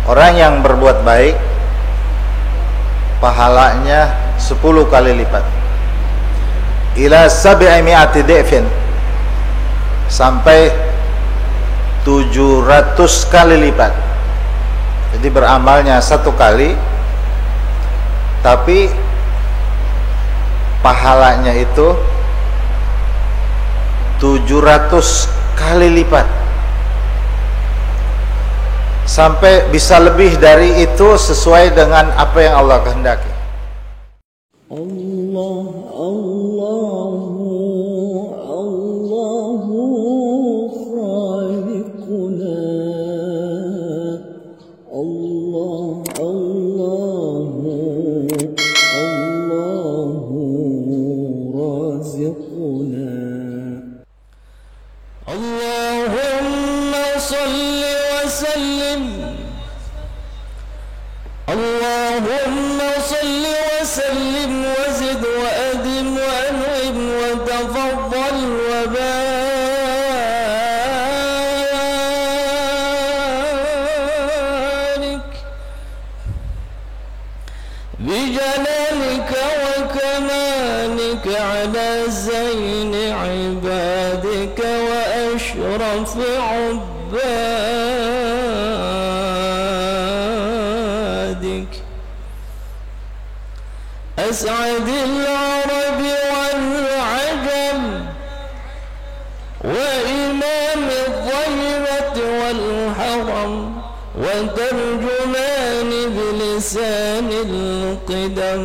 Orang yang berbuat baik pahalanya 10 kali lipat, ila 700 dhifin, sampai 700 kali lipat. Jadi beramalnya 1 kali, tapi pahalanya itu 700 kali lipat, sampai bisa lebih dari itu sesuai dengan apa yang Allah kehendaki. Allah, Allahu, Allahu khaliquna. Allah, Allahu, Allahu raziquna. Allahumma salli wa sallim. Allahumma salli wa sallim wa zid wa adim wa an'im wa tafaddal wa barik bi jalalika wa kamalika ala zayni ibadika wa ashrafi عبادك أسعد العرب والعجم وإمام الضيبة والحرم وترجمان بلسان القدم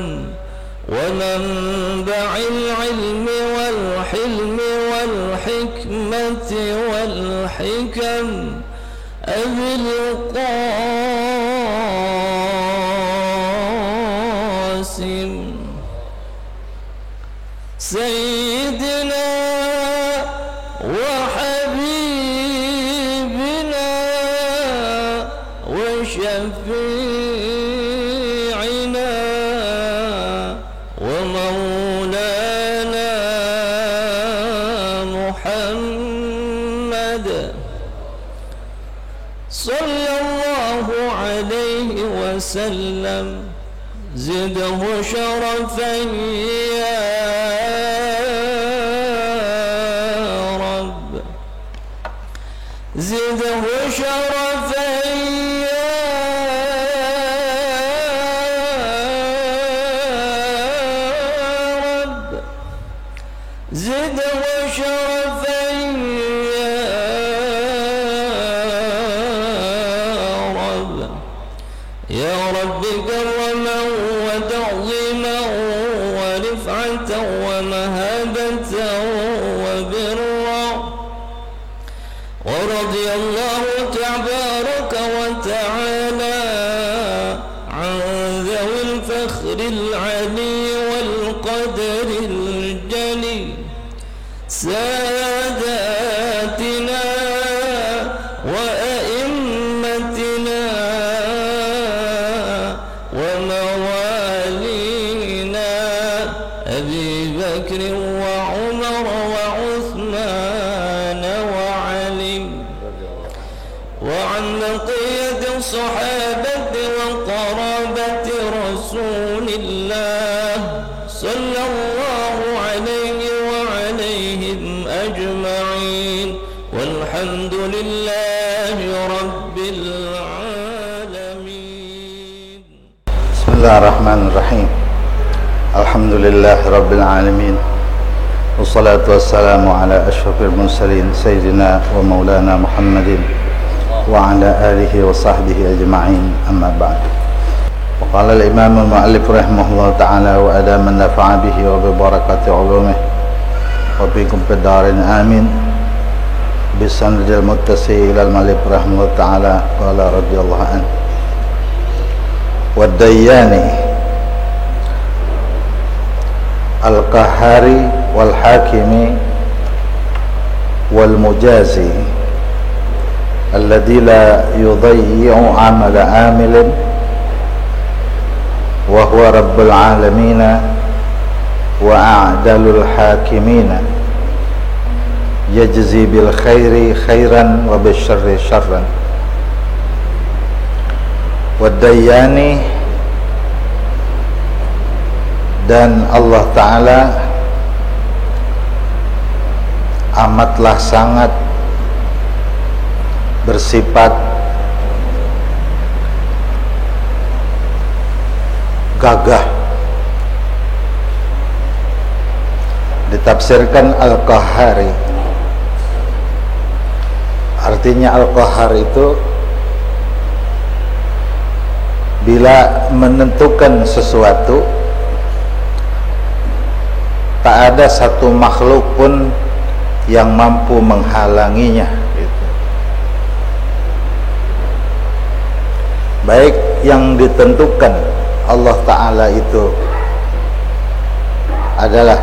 ومنبع العلم والحلم والحكمة والحكم أبي القاسم سيدنا وحبيبنا وشفيعنا ومولانا محمد صلى الله عليه وسلم زده شرفا يا رب زده شرفا يا رب زده شرفا يا رب كرما وتعظيما ورفعة ومهابة وبرا ورضي الله تبارك وتعالى عن ذوي الفخر العلي والقدر الجلي ساداتنا وأئمتنا وموالينا أبي بكر وعمر وعثمان وعلي وعن بقية الصحابة وقرابة رسول الله صلى الله عليه وعليهم أجمعين والحمد لله رب العالمين. بسم الله الرحمن الرحيم. الحمد لله رب العالمين والصلاة والسلام على أشرف المرسلين سيدنا ومولانا محمد وعلى آله وصحبه أجمعين أما بعد. وقال الإمام المؤلف رحمه الله تعالى وأدام النفع به وببركة علومه وبكم في الدارين آمين بسند المتصل إلى الملك رحمه الله تعالى قال رضي الله عنه والديان القهار والحاكم والمجازي الذي لا يضيع عمل عامل وهو رب العالمين وأعدل الحاكمين يجزي بالخير خيرا وبالشر شرا Wad-Dayyani, dan Allah Ta'ala amatlah sangat bersifat gagah. Ditafsirkan Al-Qahhari, artinya Al-Qahhar itu bila menentukan sesuatu tak ada satu makhluk pun yang mampu menghalanginya gitu. Baik yang ditentukan Allah Ta'ala itu adalah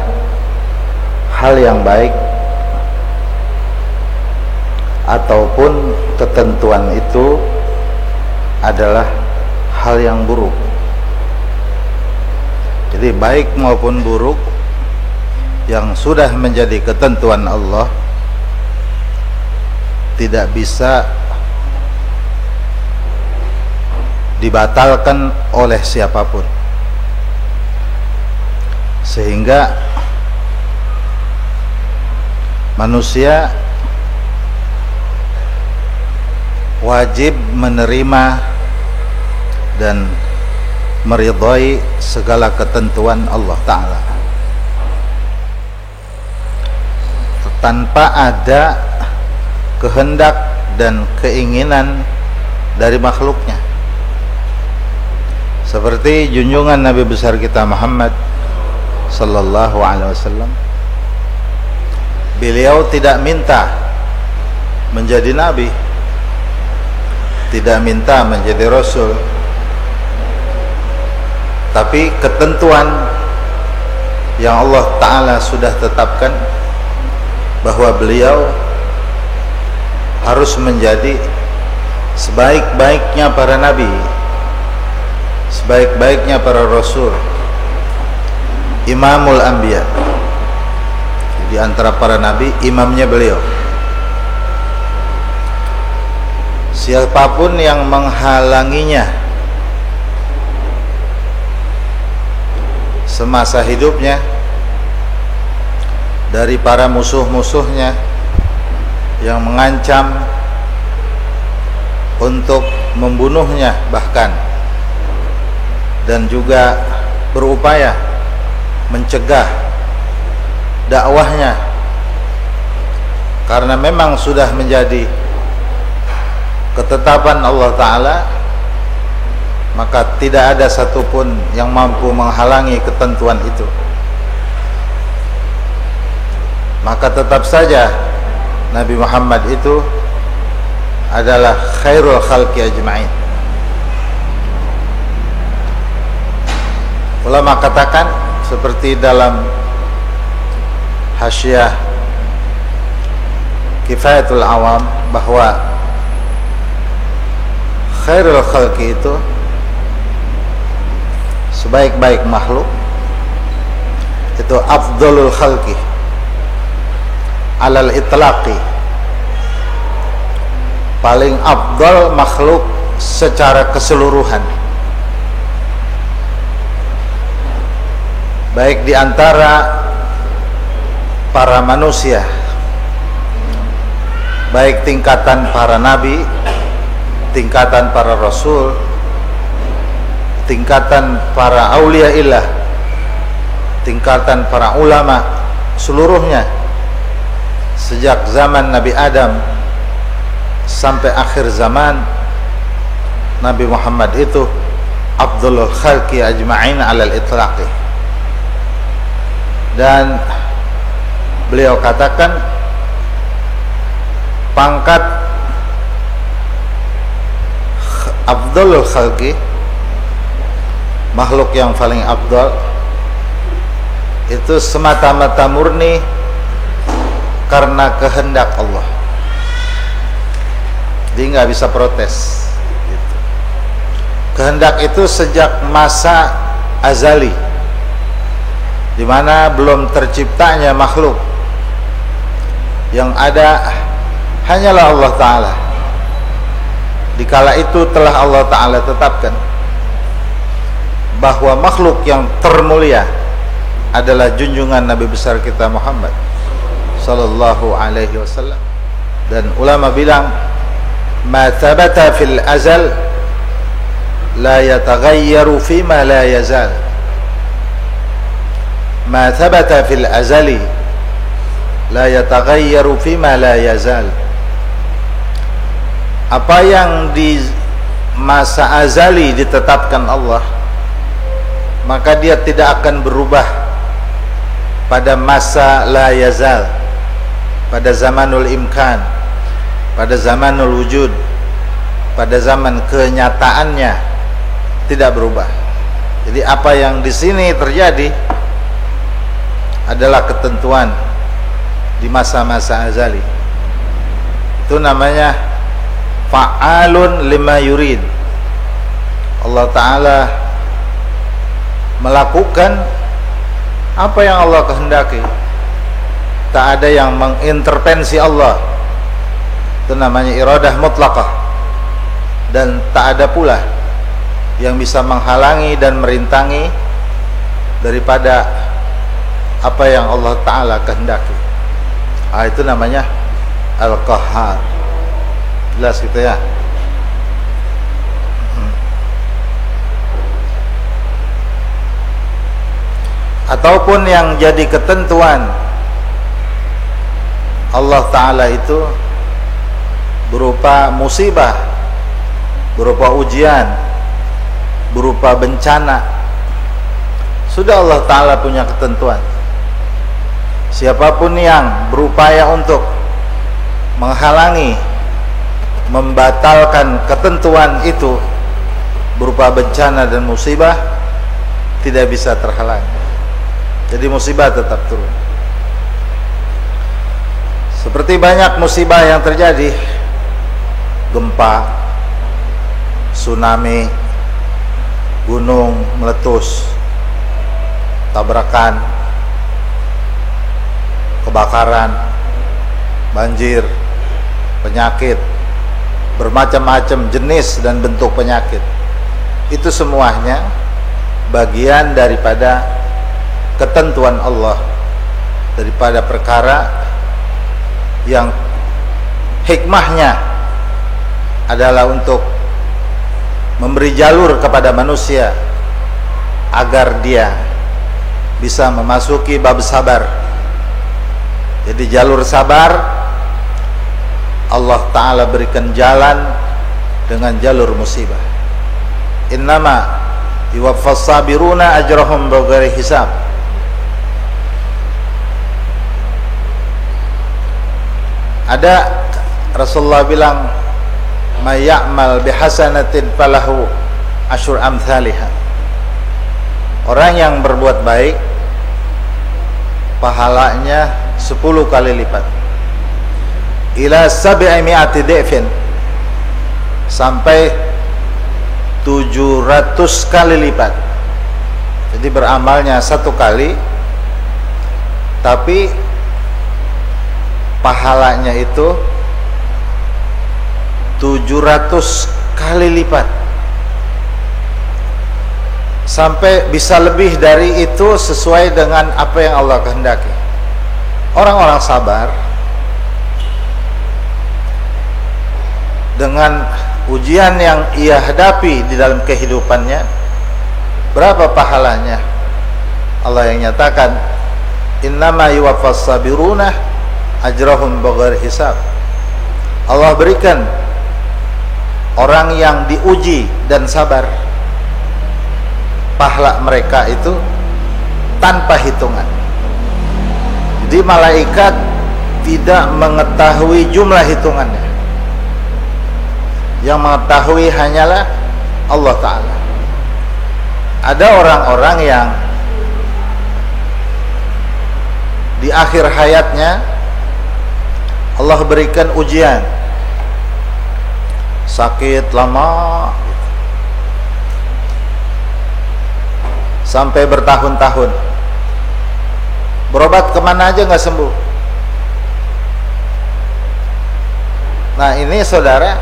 hal yang baik ataupun ketentuan itu adalah hal yang buruk. Jadi baik maupun buruk yang sudah menjadi ketentuan Allah tidak bisa dibatalkan oleh siapapun, sehingga manusia wajib menerima dan meridhai segala ketentuan Allah Ta'ala tanpa ada kehendak dan keinginan dari makhluknya. Seperti junjungan Nabi besar kita Muhammad sallallahu alaihi wasallam, beliau tidak minta menjadi nabi, tidak minta menjadi rasul, tapi ketentuan yang Allah Ta'ala sudah tetapkan bahwa beliau harus menjadi sebaik-baiknya para nabi, sebaik-baiknya para rasul, imamul anbiya. Di antara para nabi, imamnya beliau. Siapapun yang menghalanginya semasa hidupnya dari para musuh-musuhnya yang mengancam untuk membunuhnya bahkan, dan juga berupaya mencegah dakwahnya, karena memang sudah menjadi ketetapan Allah Ta'ala, maka tidak ada satupun yang mampu menghalangi ketentuan itu. Maka tetap saja Nabi Muhammad itu adalah khairul khalqi ajma'in. Ulama katakan seperti dalam Hasyiah Kifayatul Awam bahwa khairul khalqi itu sebaik-baik makhluk itu afdalul khalqi alal itlaqi, paling afdal makhluk secara keseluruhan, baik di antara para manusia, baik tingkatan para nabi, tingkatan para rasul, tingkatan para auliaillah, tingkatan para ulama, seluruhnya sejak zaman Nabi Adam sampai akhir zaman, Nabi Muhammad itu afdalul khalqi ajma'in alal itlaqi. Dan beliau katakan pangkat afdalul khalqi, makhluk yang paling afdal, itu semata-mata murni karena kehendak Allah. Dia nggak bisa protes gitu. Kehendak itu sejak masa azali, di mana belum terciptanya makhluk, yang ada hanyalah Allah Ta'ala. dikala itu telah Allah Ta'ala tetapkan bahwa makhluk yang termulia adalah junjungan Nabi besar kita Muhammad sallallahu alaihi wasallam. Dan ulama bilang, ma thabata fil azal la yataghayyaru fima la yazal. Ma thabata fil azali la yataghayyaru fima la yazal. Apa yang di masa azali ditetapkan Allah, maka dia tidak akan berubah pada masa la yazal, pada zamanul imkan, pada zamanul wujud, pada zaman kenyataannya tidak berubah. Jadi apa yang di sini terjadi adalah ketentuan di masa-masa azali. Itu namanya fa'alun lima yurid. Allah Ta'ala melakukan apa yang Allah kehendaki. Tak ada yang mengintervensi Allah. Itu namanya iradah mutlaqah. Dan tak ada pula yang bisa menghalangi dan merintangi daripada apa yang Allah Ta'ala kehendaki. Itu namanya Al-Qahhar. Jelas gitu ya. Ataupun yang jadi ketentuan Allah Ta'ala itu berupa musibah, berupa ujian, berupa bencana. Sudah Allah Ta'ala punya ketentuan. Siapapun yang berupaya untuk menghalangi, membatalkan ketentuan itu berupa bencana dan musibah, tidak bisa terhalangi. Jadi musibah tetap turun. Seperti banyak musibah yang terjadi, gempa, tsunami, gunung meletus, tabrakan, kebakaran, banjir, penyakit, bermacam-macam jenis dan bentuk penyakit. Itu semuanya bagian daripada ketentuan Allah, daripada perkara yang hikmahnya adalah untuk memberi jalur kepada manusia agar dia bisa memasuki bab sabar. Jadi jalur sabar Allah Ta'ala berikan jalan dengan jalur musibah. Innama yuwaffas sabiruna ajrahum bighairi hisab. Ada Rasulullah bilang, may ya'mal bihasanatin falahu asyur amthaliha. Orang yang berbuat baik pahalanya 10 kali lipat, ila 700 dhifin, sampai 700 kali lipat. Jadi beramalnya 1 kali, tapi pahalanya itu 700 kali lipat, sampai bisa lebih dari itu sesuai dengan apa yang Allah kehendaki. Orang-orang sabar dengan ujian yang ia hadapi di dalam kehidupannya, berapa pahalanya? Allah yang nyatakan, innama yuwaffas sabiruna ajrahum bighairi hisab. Allah berikan orang yang diuji dan sabar pahala mereka itu tanpa hitungan. Jadi malaikat tidak mengetahui jumlah hitungannya. Yang mengetahui hanyalah Allah Ta'ala. Ada orang-orang yang di akhir hayatnya Allah berikan ujian, sakit lama sampai bertahun-tahun, berobat kemana aja nggak sembuh. Nah ini saudara,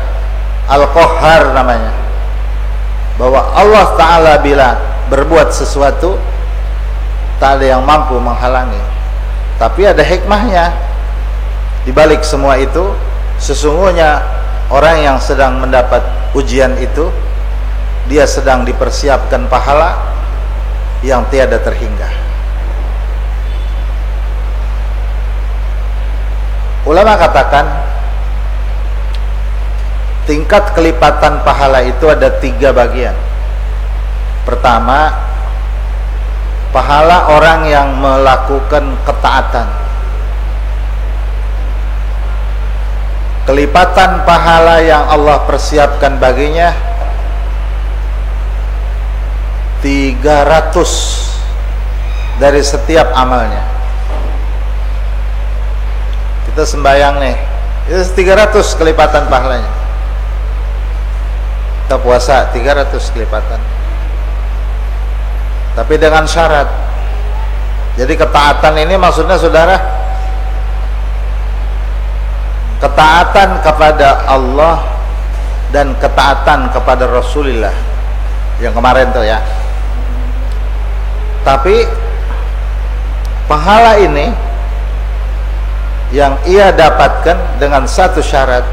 Al-Qahhar namanya. Bahwa Allah Ta'ala bila berbuat sesuatu, tak ada yang mampu menghalangi. Tapi ada hikmahnya di balik semua itu. Sesungguhnya orang yang sedang mendapat ujian itu, dia sedang dipersiapkan pahala yang tiada terhingga. Ulama katakan tingkat kelipatan pahala itu ada 3 bagian. Pertama, pahala orang yang melakukan ketaatan. Kelipatan pahala yang Allah persiapkan baginya 300 dari setiap amalnya. Kita sembahyang nih, itu 300 kelipatan pahalanya. Kita puasa 300 kelipatan. Tapi dengan syarat. Jadi ketaatan ini maksudnya saudara, ketaatan kepada Allah dan ketaatan kepada Rasulullah yang kemarin tuh ya. Tapi pahala ini yang ia dapatkan dengan satu syarat,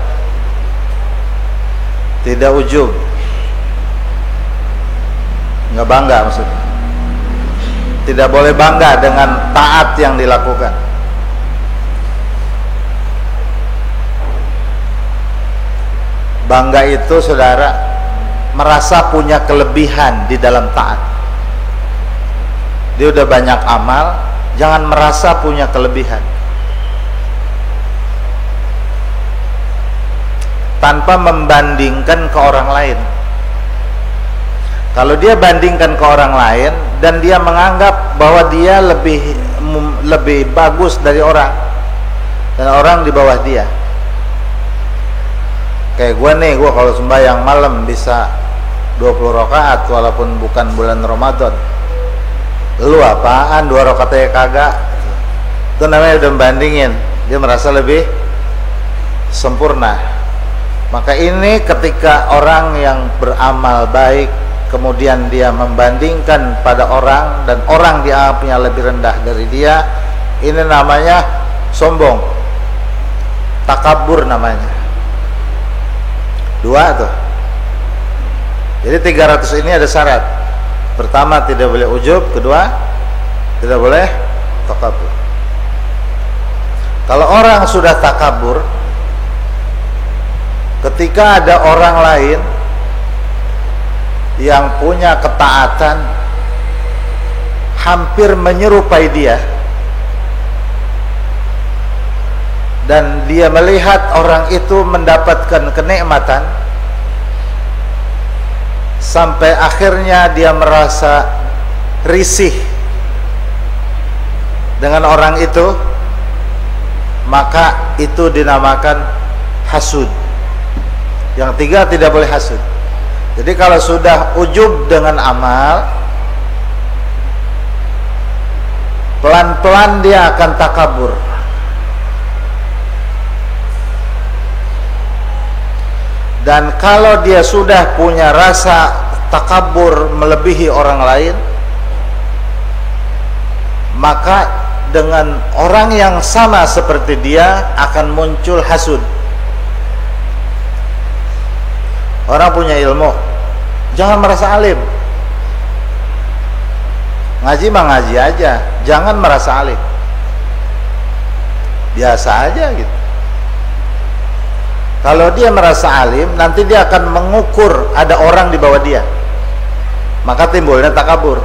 tidak ujub, nggak bangga maksudnya. Tidak boleh bangga dengan taat yang dilakukan. Bangga itu saudara merasa punya kelebihan di dalam taat. Dia udah banyak amal, jangan merasa punya kelebihan. Tanpa membandingkan ke orang lain. Kalau dia bandingkan ke orang lain dan dia menganggap bahwa dia lebih bagus dari orang, dan orang di bawah dia. Kayak gue nih, gue kalau sembahyang malam bisa 20 rakaat walaupun bukan bulan Ramadan. Lu apaan 2 rakaat aja kagak? Itu namanya udah membandingin. Dia merasa lebih sempurna. Maka ini ketika orang yang beramal baik kemudian dia membandingkan pada orang dan orang dianggapnya lebih rendah dari dia, ini namanya sombong, takabur namanya. 2 tuh. Jadi 300 ini ada syarat. Pertama, tidak boleh ujub. Kedua, tidak boleh takabur. Kalau orang sudah takabur, ketika ada orang lain yang punya ketaatan hampir menyerupai dia, dan dia melihat orang itu mendapatkan kenikmatan, sampai akhirnya dia merasa risih dengan orang itu, maka itu dinamakan hasud. Yang 3, tidak boleh hasud. Jadi kalau sudah ujub dengan amal, pelan-pelan dia akan takabur. Dan kalau dia sudah punya rasa takabur melebihi orang lain, maka dengan orang yang sama seperti dia akan muncul hasud. Orang punya ilmu, jangan merasa alim. Ngaji mah ngaji aja, jangan merasa alim. Biasa aja gitu. Kalau dia merasa alim, nanti dia akan mengukur ada orang di bawah dia, maka timbulnya takabur.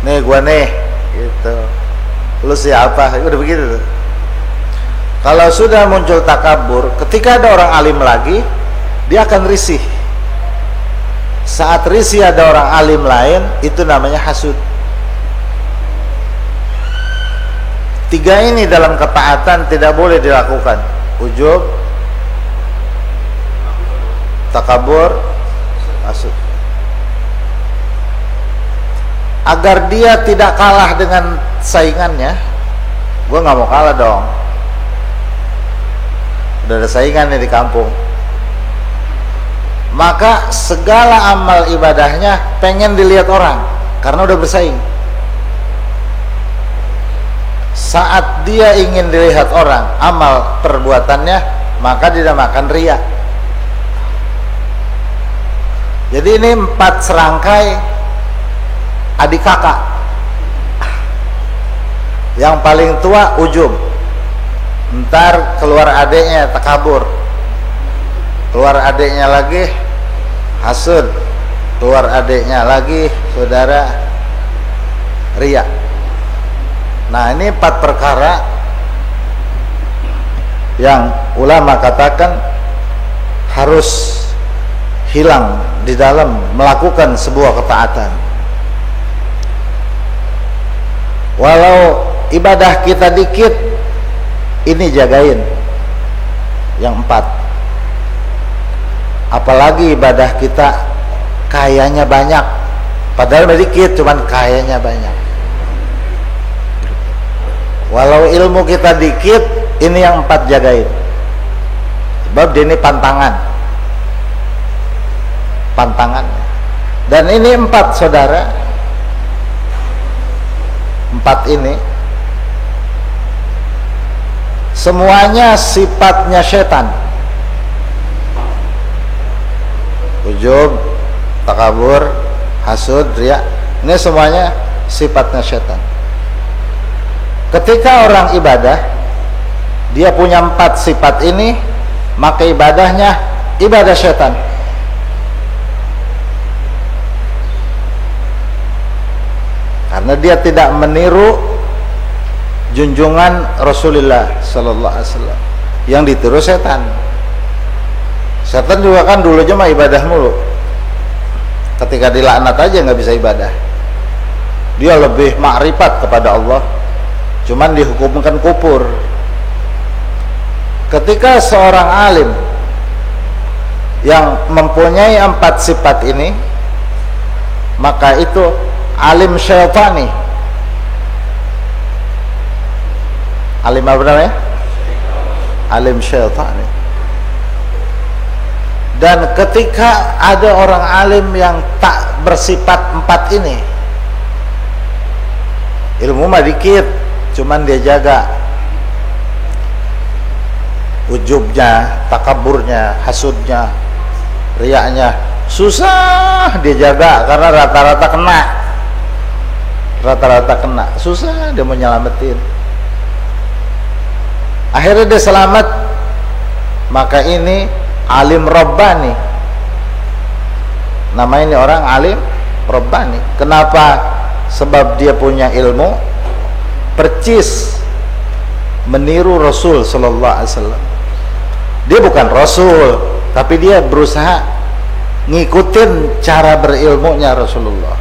Nih gua nih, gitu. Lu siapa? Udah begitu tuh. Kalau sudah muncul takabur, ketika ada orang alim lagi, dia akan risih. Saat risih ada orang alim lain, itu namanya hasud. 3 ini dalam ketaatan tidak boleh dilakukan. Ujub, takabur, hasud. Agar dia tidak kalah dengan saingannya, gue nggak mau kalah dong. udah ada saingan nih di kampung. Maka segala amal ibadahnya pengen dilihat orang karena udah bersaing. Saat dia ingin dilihat orang amal perbuatannya, maka dinamakan riya. Jadi ini 4 serangkai adik kakak. Yang paling tua ujub, ntar keluar adiknya takabur, keluar adiknya lagi hasud, keluar adiknya lagi saudara riya. Nah, ini 4 perkara yang ulama katakan harus hilang di dalam melakukan sebuah ketaatan. Walau ibadah kita dikit, ini jagain yang 4. Apalagi ibadah kita kayanya banyak, padahal dikit, cuman kayanya banyak. Walau ilmu kita dikit, ini yang 4 jagain. Sebab ini pantangan. Dan ini 4 saudara, 4 ini semuanya sifatnya setan. Ujub, takabur, hasud, riya, ini semuanya sifatnya setan. Ketika orang ibadah, dia punya 4 sifat ini, maka ibadahnya ibadah setan. Karena dia tidak meniru junjungan Rasulullah sallallahu alaihi wasallam, yang ditiru setan. Setan juga kan dulu aja mah ibadah mulu. Ketika dilaknat aja nggak bisa ibadah. Dia lebih makrifat kepada Allah, cuman dihukumkan kufur. Ketika seorang alim yang mempunyai 4 sifat ini, maka itu alim syaitani. Alim apa namanya? Alim syaitani. Dan ketika ada orang alim yang tak bersifat 4 ini, ilmu mah dikit, cuman dia jaga ujubnya, takaburnya, hasudnya, riyanya, susah dia jaga karena rata-rata kena, susah dia mau nyelamatin. Akhirnya dia selamat, maka ini alim Rabbani. Nama ini orang alim Rabbani. Kenapa? Sebab dia punya ilmu percis meniru Rasul sallallahu alaihi wasallam. Dia bukan Rasul, tapi dia berusaha ngikutin cara berilmunya Rasulullah.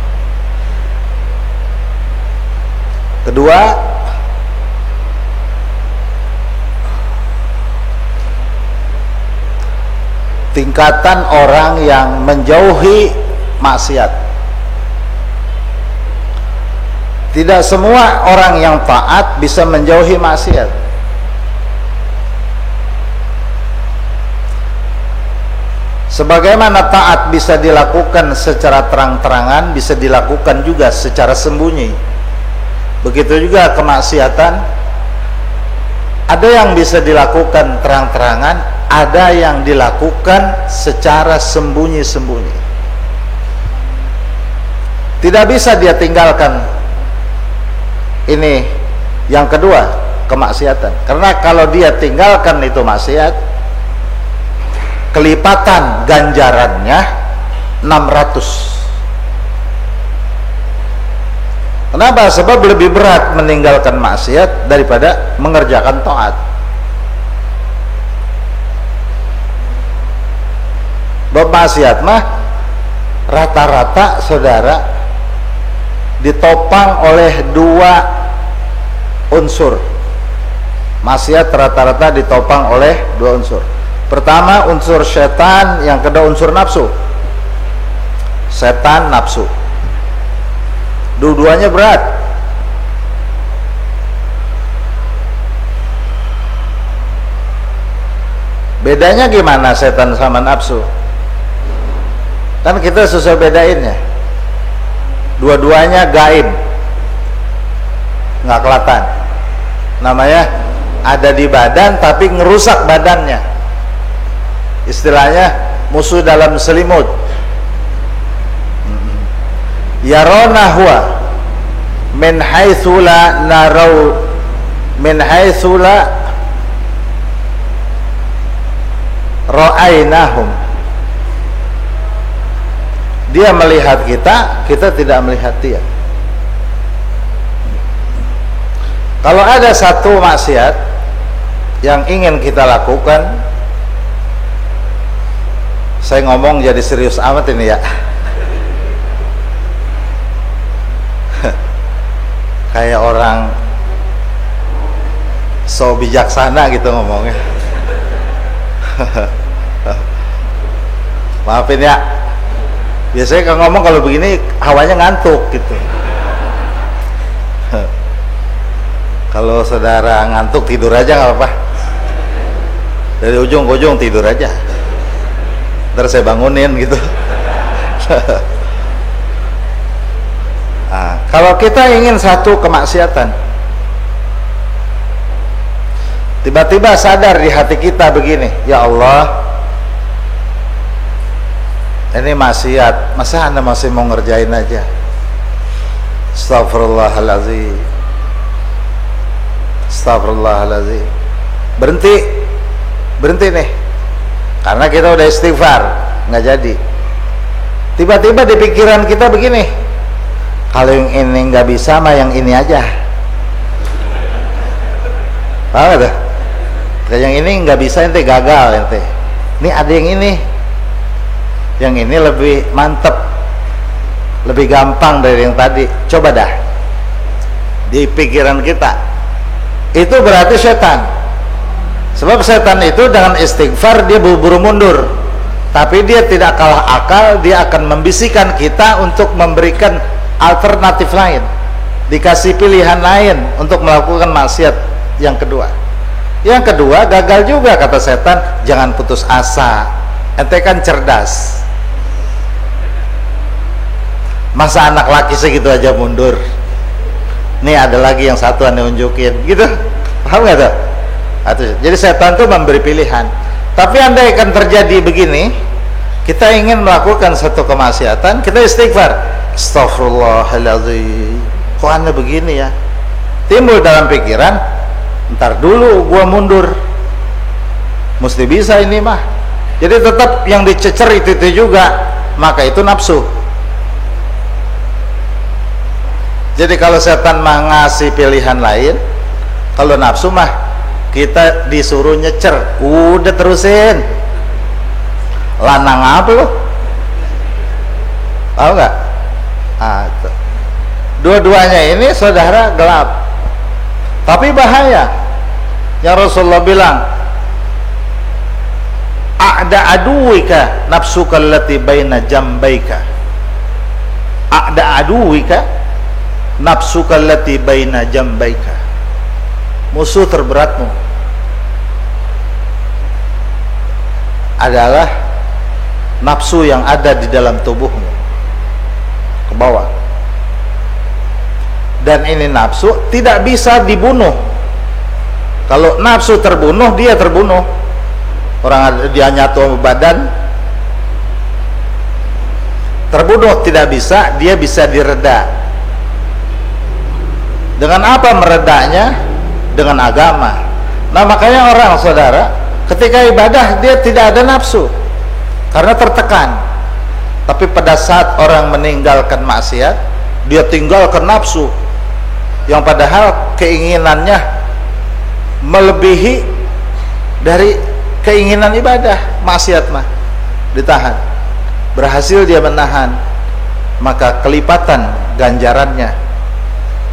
Kedua, tingkatan orang yang menjauhi maksiat. Tidak semua orang yang taat bisa menjauhi maksiat. Sebagaimana taat bisa dilakukan secara terang-terangan, bisa dilakukan juga secara sembunyi. Begitu juga kemaksiatan, ada yang bisa dilakukan terang-terangan, ada yang dilakukan secara sembunyi-sembunyi. Tidak bisa dia tinggalkan. Ini yang kedua, kemaksiatan. Karena kalau dia tinggalkan itu maksiat, kelipatan ganjarannya 600. Kenapa? Sebab lebih berat meninggalkan maksiat daripada mengerjakan taat. Bab maksiat mah rata-rata saudara ditopang oleh 2 unsur. Maksiat rata-rata ditopang oleh 2 unsur. Pertama unsur setan, yang kedua unsur nafsu. Setan, nafsu. Dua-duanya berat. Bedanya gimana setan sama nafsu? Kan kita susah bedainnya. Dua-duanya gaib, nggak kelihatan. Namanya ada di badan tapi ngerusak badannya. Istilahnya musuh dalam selimut. Yarona huwa min haitsu la narau min haitsu la ra'ainahum. Dia melihat kita, kita tidak melihat dia. Kalau ada satu maksiat yang ingin kita lakukan, saya ngomong jadi serius amat ini ya. Kayak orang so bijaksana gitu ngomongnya. Maafin ya. Biasanya kalau ngomong kalau begini hawanya ngantuk gitu. Kalau saudara ngantuk tidur aja nggak apa-apa. Dari ujung ke ujung tidur aja. Ntar saya bangunin gitu. Nah, kalau kita ingin satu kemaksiatan, tiba-tiba sadar di hati kita begini, ya Allah, ini maksiat, masa anda masih mau ngerjain aja? Astagfirullahaladzim, astagfirullahaladzim. Berhenti nih, karena kita udah istighfar, nggak jadi. Tiba-tiba di pikiran kita begini, kalau yang ini nggak bisa, mah yang ini aja. Paham gak? Kalau yang ini nggak bisa, ente gagal ente. Ini ada yang ini. Yang ini lebih mantep, lebih gampang dari yang tadi. Coba dah. Di pikiran kita. Itu berarti setan. Sebab setan itu dengan istighfar dia buru-buru mundur. Tapi dia tidak kalah akal, dia akan membisikkan kita untuk memberikan alternatif lain, dikasih pilihan lain untuk melakukan maksiat yang kedua. Yang kedua, gagal juga kata setan, jangan putus asa, ente kan cerdas, masa anak laki segitu aja mundur, nih ada lagi yang satu anda unjukin gitu. Paham gak tuh? Jadi setan tuh memberi pilihan. Tapi andai akan terjadi begini, kita ingin melakukan satu kemaksiatan, kita istighfar, astagfirullahaladzim, kok anda begini ya? Timbul dalam pikiran, ntar dulu gua mundur, mesti bisa ini mah. Jadi tetap yang dicecer itu juga, maka itu nafsu. Jadi kalau setan mah ngasih pilihan lain, kalau nafsu mah kita disuruh nyecer, udah terusin. Lanang apa lo? Tahu nggak? Dua-duanya ini saudara gelap, tapi bahaya. Yang Rasulullah bilang, a'da aduwika nafsuka allati baina jambaika. A'da aduwika nafsuka allati baina jambaika. Musuh terberatmu adalah nafsu yang ada di dalam tubuhmu, ke bawah. Dan ini nafsu tidak bisa dibunuh. Kalau nafsu terbunuh, dia terbunuh. Orang dia nyatu sama badan, terbunuh tidak bisa, dia bisa direda. Dengan apa meredanya? Dengan agama. Nah makanya orang saudara ketika ibadah dia tidak ada nafsu karena tertekan. Tapi pada saat orang meninggalkan maksiat, dia tinggalkan nafsu yang padahal keinginannya melebihi dari keinginan ibadah. Maksiat mah ditahan, berhasil dia menahan, maka kelipatan ganjarannya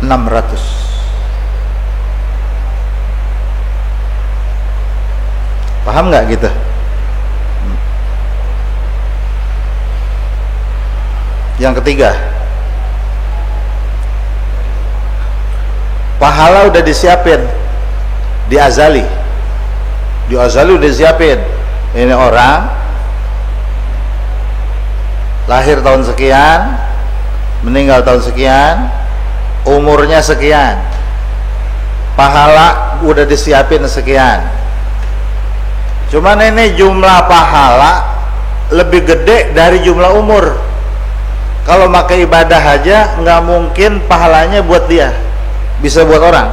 600. Paham nggak gitu? Yang ketiga, pahala udah disiapin di azali. Di azali udah disiapin. Ini orang lahir tahun sekian, meninggal tahun sekian, umurnya sekian, pahala udah disiapin sekian. Cuman ini jumlah pahala lebih gede dari jumlah umur. Kalau pakai ibadah aja nggak mungkin pahalanya buat dia, bisa buat orang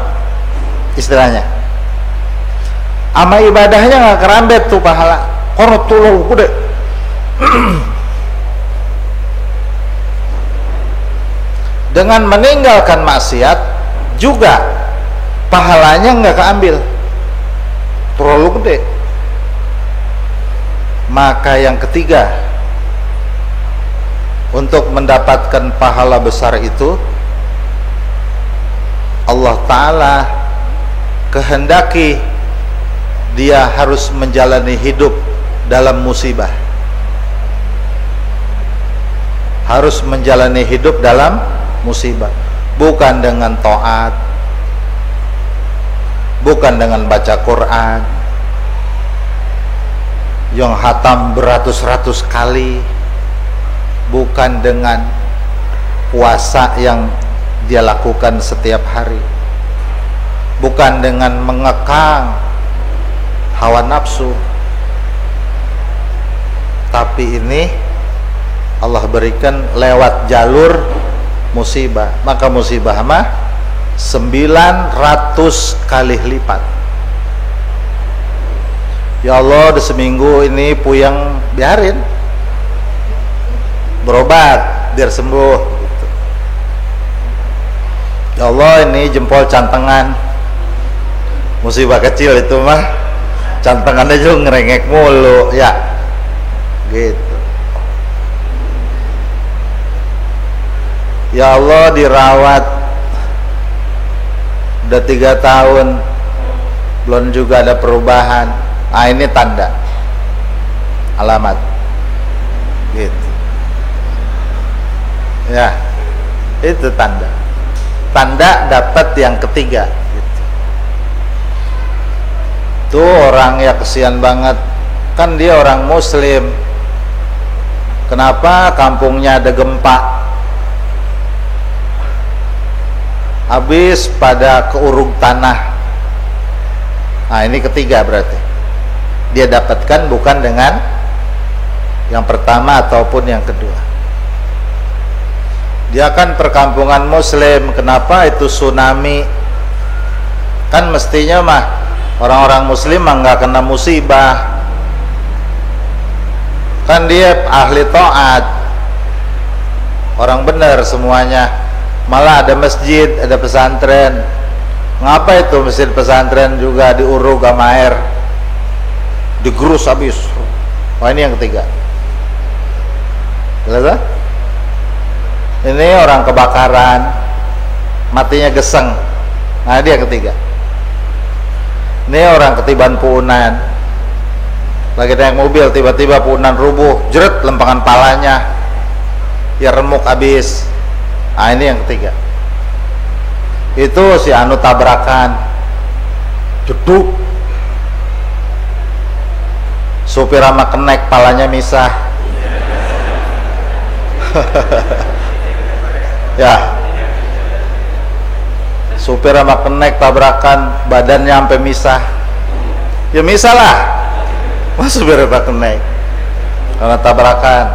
istilahnya. Ama ibadahnya nggak kerambet tuh pahala. Kono tuh gede. Dengan meninggalkan maksiat juga pahalanya nggak keambil, terlalu gede. Maka yang ketiga, untuk mendapatkan pahala besar itu Allah Ta'ala kehendaki dia harus menjalani hidup dalam musibah, harus menjalani hidup dalam musibah, bukan dengan taat, bukan dengan baca Quran yang hatam beratus-ratus kali, bukan dengan puasa yang dia lakukan setiap hari, bukan dengan mengekang hawa nafsu, tapi ini Allah berikan lewat jalur musibah. Maka musibah mah 900 kali lipat. Ya Allah, di seminggu ini puyeng, biarin, berobat biar sembuh gitu. Ya Allah, ini jempol cantengan, musibah kecil itu mah, cantengannya juga ngerengek mulu ya gitu. Ya Allah, dirawat udah 3 tahun belum juga ada perubahan. Ah, ini tanda, alamat gitu ya, itu tanda dapat yang ketiga gitu. Tuh orang ya kesian banget, kan dia orang muslim, kenapa kampungnya ada gempa, habis pada keuruk tanah. Nah, ini ketiga berarti dia dapatkan bukan dengan yang pertama ataupun yang kedua. Dia kan perkampungan muslim, kenapa itu tsunami? Kan mestinya mah orang-orang muslim mah nggak kena musibah, kan dia ahli taat, orang benar semuanya, malah ada masjid, ada pesantren. Ngapa itu masjid pesantren juga diuruk sama air, digerus habis? Wah, ini yang ketiga. Jelas? Ini orang kebakaran, matinya geseng. Nah, dia ketiga. Ini orang ketiban puunan, lagi naik mobil tiba-tiba puunan rubuh, jeret lempangan palanya, ya remuk habis. Nah, ini yang ketiga. Itu si anu tabrakan, jeduk, supir sama kenek palanya misah. Ya, supir sama kenek tabrakan, badannya sampai misah. Ya misah lah, mas supir sama kenek karena tabrakan.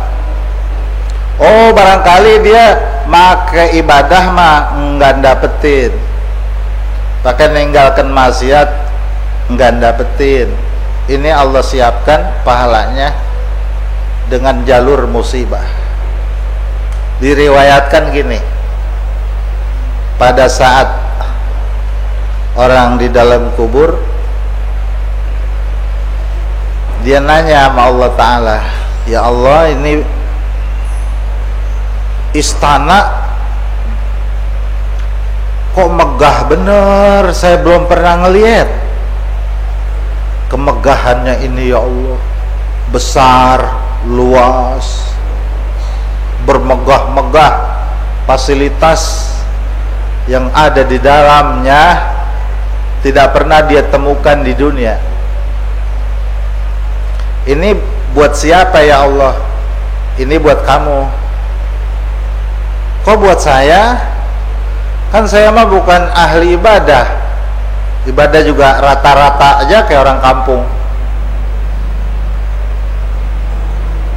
Oh, barangkali dia make ibadah mah enggak dapetin, pakai ninggalkan maksiat enggak dapetin. Ini Allah siapkan pahalanya dengan jalur musibah. Diriwayatkan gini, pada saat orang di dalam kubur, dia nanya sama Allah Ta'ala, ya Allah, ini istana kok megah bener, saya belum pernah ngelihat kemegahannya ini ya Allah, besar, luas, bermegah-megah, fasilitas yang ada di dalamnya tidak pernah dia temukan di dunia. ini buat siapa ya Allah? Ini buat kamu. Kok buat saya? Kan saya mah bukan ahli ibadah. Ibadah juga rata-rata aja kayak orang kampung.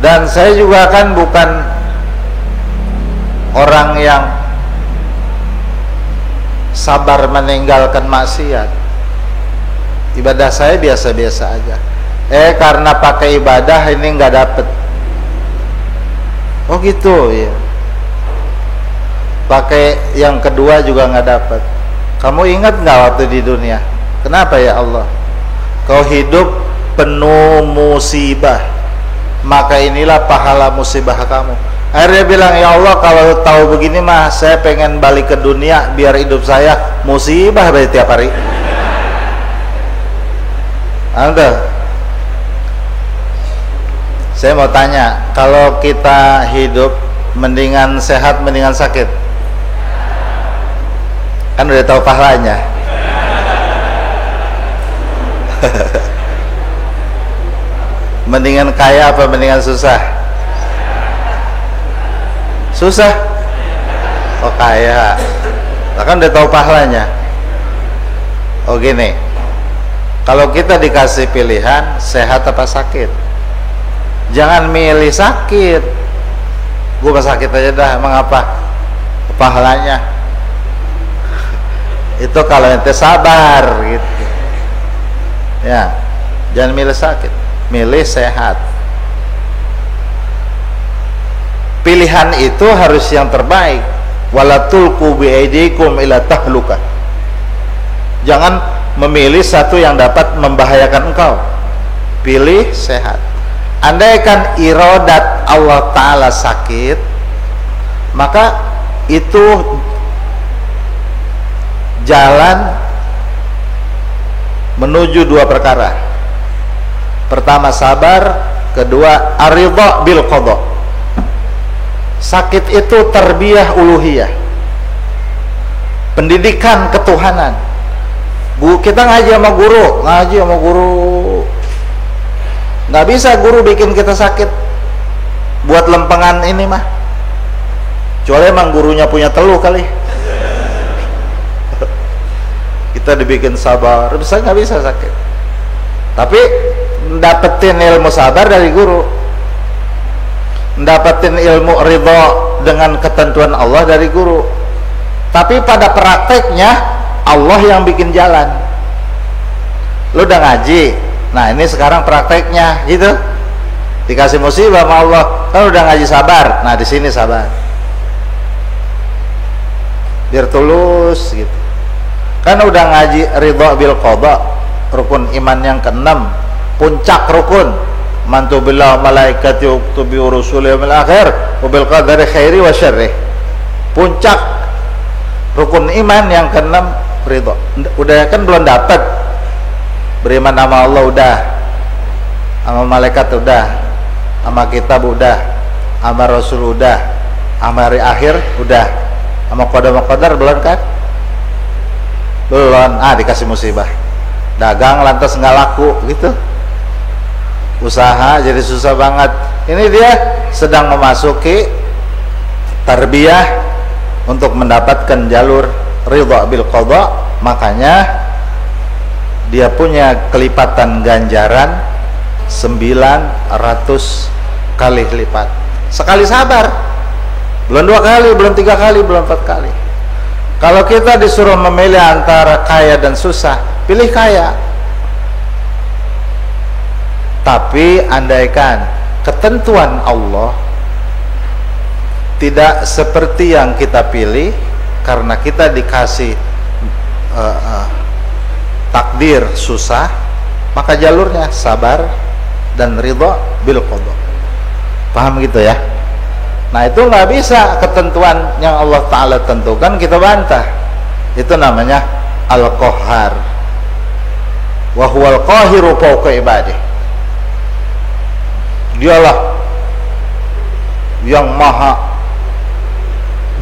Dan saya juga kan bukan orang yang sabar meninggalkan maksiat. Ibadah saya biasa-biasa aja. Karena pakai ibadah ini nggak dapet. Oh gitu ya. Pakai yang kedua juga nggak dapet. Kamu ingat nggak waktu di dunia? Kenapa ya Allah? Kau hidup penuh musibah, maka inilah pahala musibah kamu. Akhirnya bilang, ya Allah kalau tahu begini mah saya pengen balik ke dunia biar hidup saya musibah berarti tiap hari. Anda, saya mau tanya, kalau kita hidup mendingan sehat mendingan sakit? Kan udah tahu pahalanya. Mendingan kaya apa mendingan susah? Susah? Oh kaya. Nah, kan udah tahu pahalanya. Oh gini, kalau kita dikasih pilihan sehat apa sakit, jangan milih sakit. Gue sakit aja dah, emang apa pahalanya? Itu kalau ente sabar gitu ya. Jangan milih sakit, milih sehat. Pilihan itu harus yang terbaik. Wala tulqu biaidikum ila tahlukah. Jangan memilih satu yang dapat membahayakan engkau. Pilih sehat. Andaikan iradat Allah Ta'ala sakit, maka itu jalan menuju dua perkara. Pertama sabar, kedua aridha bil qada. Sakit itu tarbiyah uluhiyah, pendidikan ketuhanan. Kita ngaji sama guru, nggak bisa guru bikin kita sakit buat lempengan ini mah, kecuali emang gurunya punya teluh kali. Kita dibikin sabar, bisa nggak bisa sakit. Tapi dapetin ilmu sabar dari guru, dapetin ilmu ridho dengan ketentuan Allah dari guru. Tapi pada prakteknya Allah yang bikin jalan. Lu udah ngaji, nah ini sekarang prakteknya gitu. Dikasih musibah sama Allah, kan udah ngaji sabar. Nah di sini sabar, biar tulus gitu. Kan udah ngaji ridha bil qada, rukun iman yang keenam, puncak rukun. Mantu billah malaikati uktubi rusuli yaumil akhir wa bil qadari khairi wa syarri. Puncak rukun iman yang keenam ridha. Udah kan belum dapat. Beriman sama Allah udah, sama malaikat udah, sama kitab udah, sama rasul udah, sama hari akhir udah, sama qadar belum kan? Belum. Dikasih musibah, dagang lantas nggak laku gitu, usaha jadi susah banget. Ini dia sedang memasuki tarbiyah untuk mendapatkan jalur ridha bil qada. Makanya dia punya kelipatan ganjaran 900 kali lipat sekali sabar. Belum 2 kali, belum 3 kali, belum 4 kali. Kalau kita disuruh memilih antara kaya dan susah, pilih kaya. Tapi andaikan ketentuan Allah tidak seperti yang kita pilih, karena kita dikasih takdir susah, maka jalurnya sabar dan ridha bil qada. Paham gitu ya? Nah itu nggak bisa ketentuan yang Allah Ta'ala tentukan kita bantah. Itu namanya Al-Qahhar, wa huwal qahiru fawqa ibadih. Dialah yang maha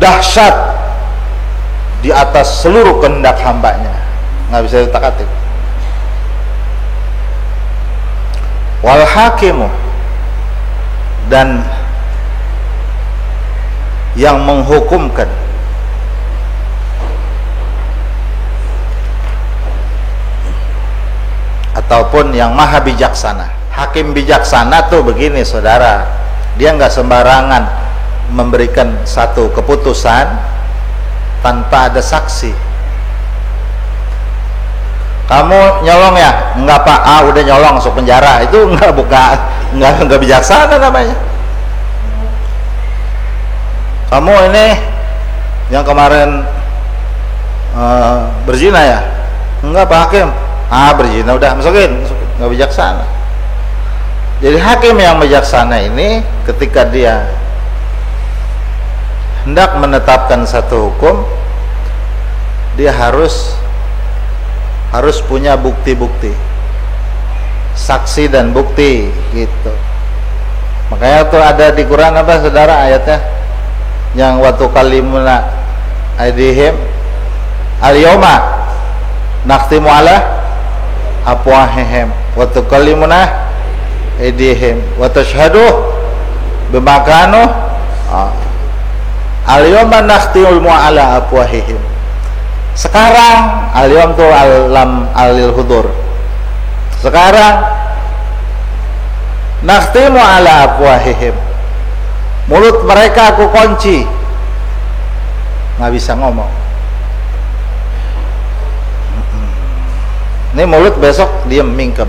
dahsyat di atas seluruh kehendak hambanya, nggak bisa ditak-atik. wal hakimu, dan yang menghukumkan, ataupun yang maha bijaksana. Hakim bijaksana tuh begini saudara, dia nggak sembarangan memberikan satu keputusan tanpa ada saksi. Kamu nyolong ya? Enggak pak, udah nyolong masuk penjara. Itu enggak bijaksana namanya. Kamu ini yang kemarin berzina ya? Enggak pak hakim. Berzina udah masukin, enggak bijaksana. Jadi hakim yang bijaksana ini ketika dia hendak menetapkan satu hukum, dia harus punya bukti-bukti, saksi dan bukti gitu. Makanya tuh ada di Quran apa saudara ayatnya yang waktu kalimuna aidihim al-yawma nakhtimu ala afwahihim wa tukallimuna aidihim wa tashhadu bima kanu al-yawma nakhtimu ala afwahihim. Sekarang al-yawm tu alam alil hudur. Sekarang nakhtimu ala afwahihim, mulut mereka aku kunci, nggak bisa ngomong. Ini mulut besok diem mingkem.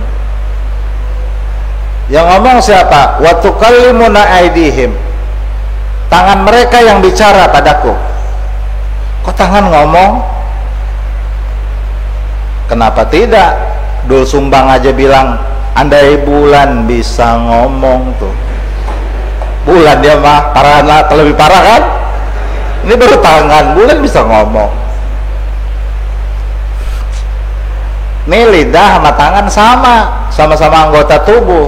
Yang ngomong siapa? Wa tukallimuna aidihim, tangan mereka yang bicara padaku. Kok tangan ngomong? Kenapa tidak? Dul Sumbang aja bilang, andai bulan bisa ngomong tuh. Bulan dia mah parah, lebih parah kan? Ini baru tangan, bulan bisa ngomong. Ini lidah sama tangan sama-sama anggota tubuh.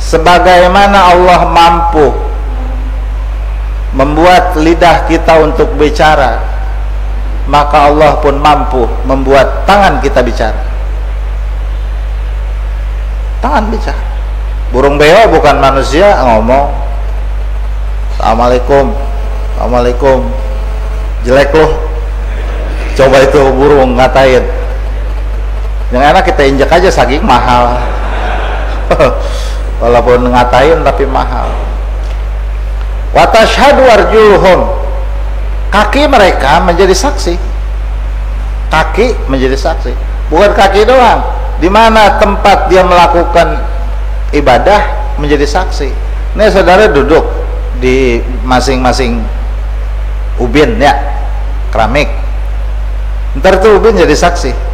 Sebagaimana Allah mampu membuat lidah kita untuk bicara, maka Allah pun mampu membuat tangan kita bicara. Tangan bicara. Burung beo bukan manusia ngomong. Assalamualaikum, assalamualaikum, jelek loh. Coba itu burung ngatain. Yang enak kita injek aja, saking mahal. Walaupun ngatain tapi mahal. Wa tashhadu arjuluhum, kaki mereka menjadi saksi. Kaki menjadi saksi. Bukan kaki doang, di mana tempat dia melakukan ibadah menjadi saksi. Ini saudara duduk di masing-masing ubin ya, keramik. Ntar tuh ubin jadi saksi.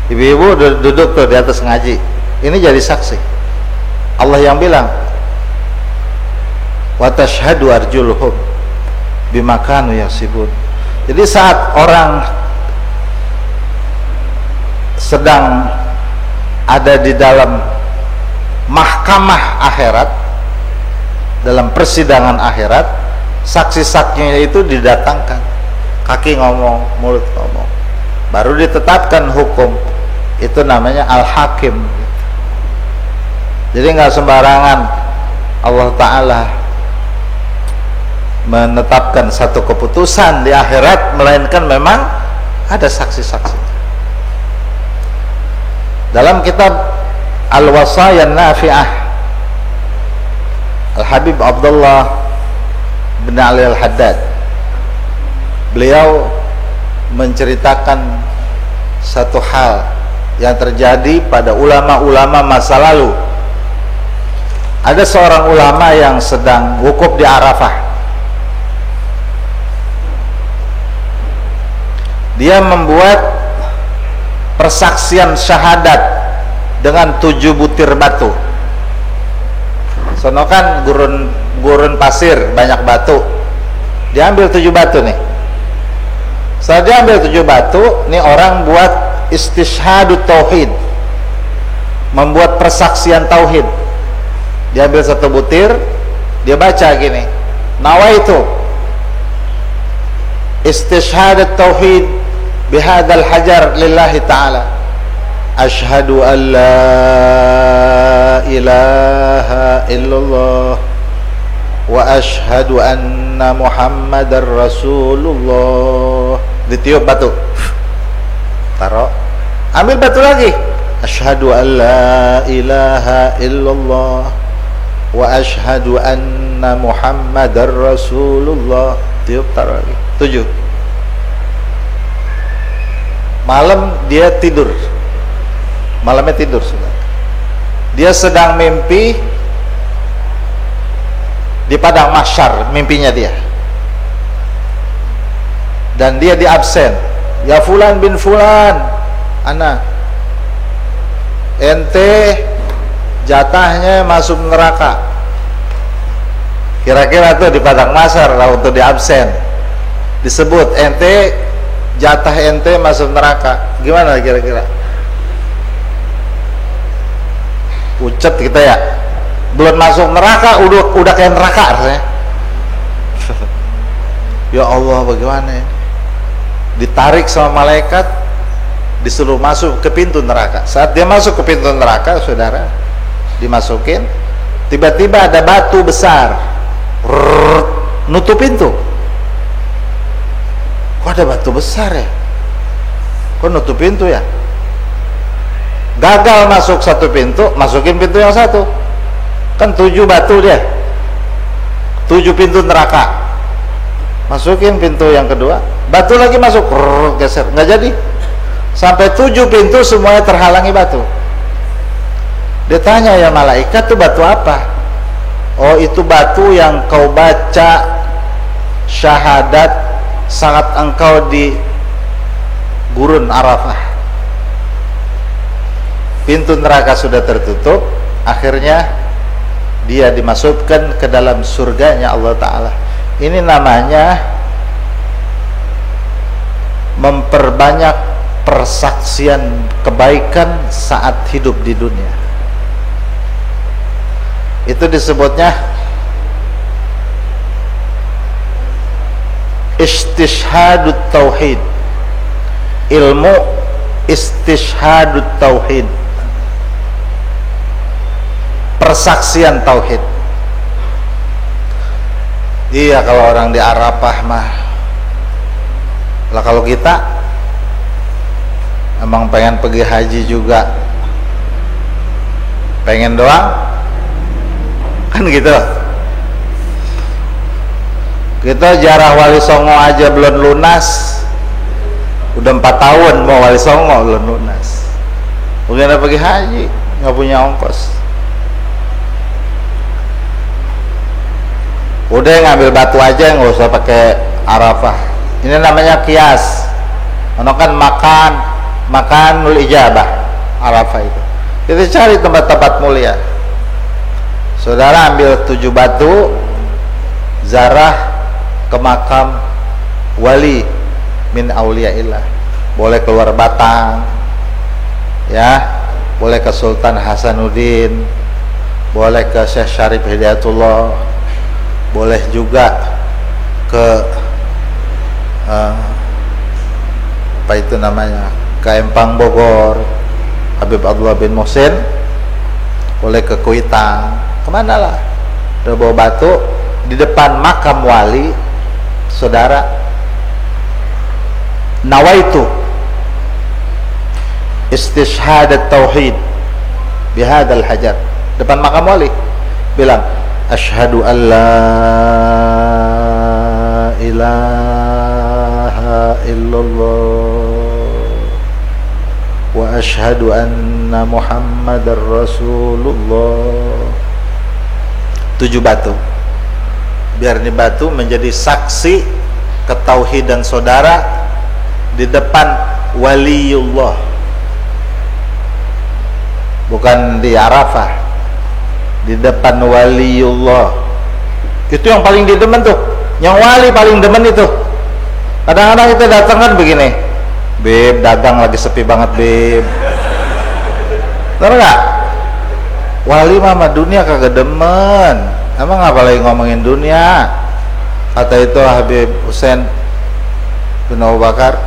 Ibu-ibu duduk tuh di atas ngaji, ini jadi saksi. Allah yang bilang, wa tashhadu arjuluhum bima kanu yaksibun. Jadi saat orang sedang ada di dalam mahkamah akhirat, dalam persidangan akhirat, saksi-saksinya itu didatangkan. Kaki ngomong, mulut ngomong, baru ditetapkan hukum. Itu namanya al-hakim. Jadi nggak sembarangan Allah Ta'ala menetapkan satu keputusan di akhirat, melainkan memang ada saksi-saksi. Dalam kitab Al-Wasaya Nafi'ah, Al-Habib Abdullah bin Ali Al-Haddad, beliau menceritakan satu hal yang terjadi pada ulama-ulama masa lalu. Ada seorang ulama yang sedang wukuf di Arafah. Dia membuat persaksian syahadat dengan 7 butir batu. Sono kan gurun pasir, banyak batu. Dia ambil 7 batu nih. Setelah dia ambil 7 batu, nih orang buat istishhadut tauhid, membuat persaksian tauhid. Dia ambil 1 butir, dia baca gini, nawaitu istishhadat tauhid bihadal hajar lillahi ta'ala. Asyhadu an la ilaha illallah wa asyhadu anna Muhammadar Rasulullah. Ditiup batu, taruh, ambil batu lagi. Asyhadu an la ilaha illallah wa asyhadu anna Muhammadar Rasulullah. Tiup, taruh lagi. 7. Malam dia tidur. Malamnya tidur sudah. Dia sedang mimpi di padang mahsyar, mimpinya dia. Dan dia di absen. Ya fulan bin fulan, ana, ente jatahnya masuk neraka. Kira-kira tuh di padang mahsyar waktu di absen disebut ente, jatah ente masuk neraka. Gimana kira-kira? Ucet kita ya, belum masuk neraka udah kayak neraka rasanya. Ya Allah, bagaimana ya? Ditarik sama malaikat, disuruh masuk ke pintu neraka. Saat dia masuk ke pintu neraka, saudara, dimasukin, tiba-tiba ada batu besar nutup pintu. Kok ada batu besar ya? Kok nutup pintu ya? Gagal masuk satu pintu, masukin pintu yang satu. Kan 7 batu dia, 7 pintu neraka. Masukin pintu yang kedua, batu lagi masuk, geser, nggak jadi. Sampai 7 pintu semuanya terhalangi batu. Dia tanya, ya malaikat, itu batu apa? Oh, itu batu yang kau baca syahadat saat engkau di gurun Arafah. Pintu neraka sudah tertutup, akhirnya dia dimasukkan ke dalam surganya Allah Ta'ala. Ini namanya memperbanyak persaksian kebaikan saat hidup di dunia. Itu disebutnya istishhadut tauhid, ilmu istishhadut tauhid, persaksian tauhid. Iya, kalau orang di Arafah mah. Lah kalau kita emang pengen pergi haji juga, pengen doang, kan gitu. Kita jarah Wali Songo aja belum lunas, udah 4 tahun mau Wali Songo belum lunas. Mungkin pergi haji, nggak punya ongkos. Udah ngambil batu aja, nggak usah pakai Arafah. Ini namanya kias. Ono kan makan nul ijabah Arafah itu. Kita cari tempat-tempat mulia. Saudara ambil 7 batu, zarah ke makam wali min auliyaillah. Boleh keluar Batang, ya, boleh ke Sultan Hasanuddin, boleh ke Syekh Syarif Hidayatullah, boleh juga ke apa itu namanya, ke Empang Bogor, Habib Abdullah bin Muhsin, boleh ke Kuitang, kemana lah. Udah bawa batu di depan makam wali, saudara, nawaitu istishhadat tauhid bihadal hajar, depan makam wali, bilang asyhadu an la ilaha illallah wa asyhadu anna Muhammadar Rasulullah. 7 batu, biar ini batu menjadi saksi ketauhidan saudara di depan waliullah, bukan di Arafah, di depan waliullah. Itu yang paling didemen tuh, yang wali paling demen itu. Kadang-kadang kita datang kan begini, Beb, dagang lagi sepi banget, Beb. Tahu nggak? Wali mama dunia kagak demen. Emang apa lagi ngomongin dunia? Kata itu Habib Hussein bin Abu Bakar,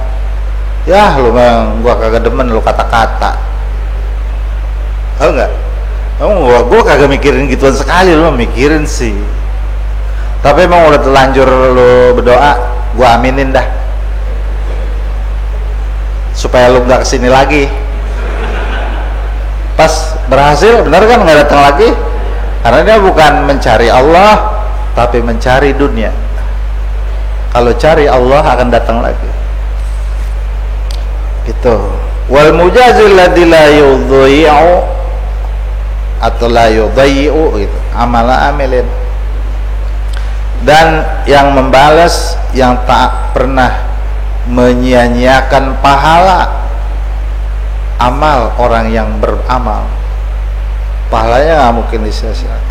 ya lu memang gua kagak demen lu kata-kata. Tahu nggak? Gue kagak mikirin gituan sekali, lu mikirin sih. Tapi emang udah terlanjur lu berdoa, gue aminin dah. Supaya lu nggak kesini lagi. Pas berhasil, benar kan nggak datang lagi? Karena dia bukan mencari Allah, tapi mencari dunia. Kalau cari Allah akan datang lagi. Gitu. Wal mujazil ladzi la yudhi'u atau la yudhi'u gitu. Amala amilin. Dan yang membalas yang tak pernah menyia-nyiakan pahala amal orang yang beramal. Pahalanya nggak mungkin disia-siakan.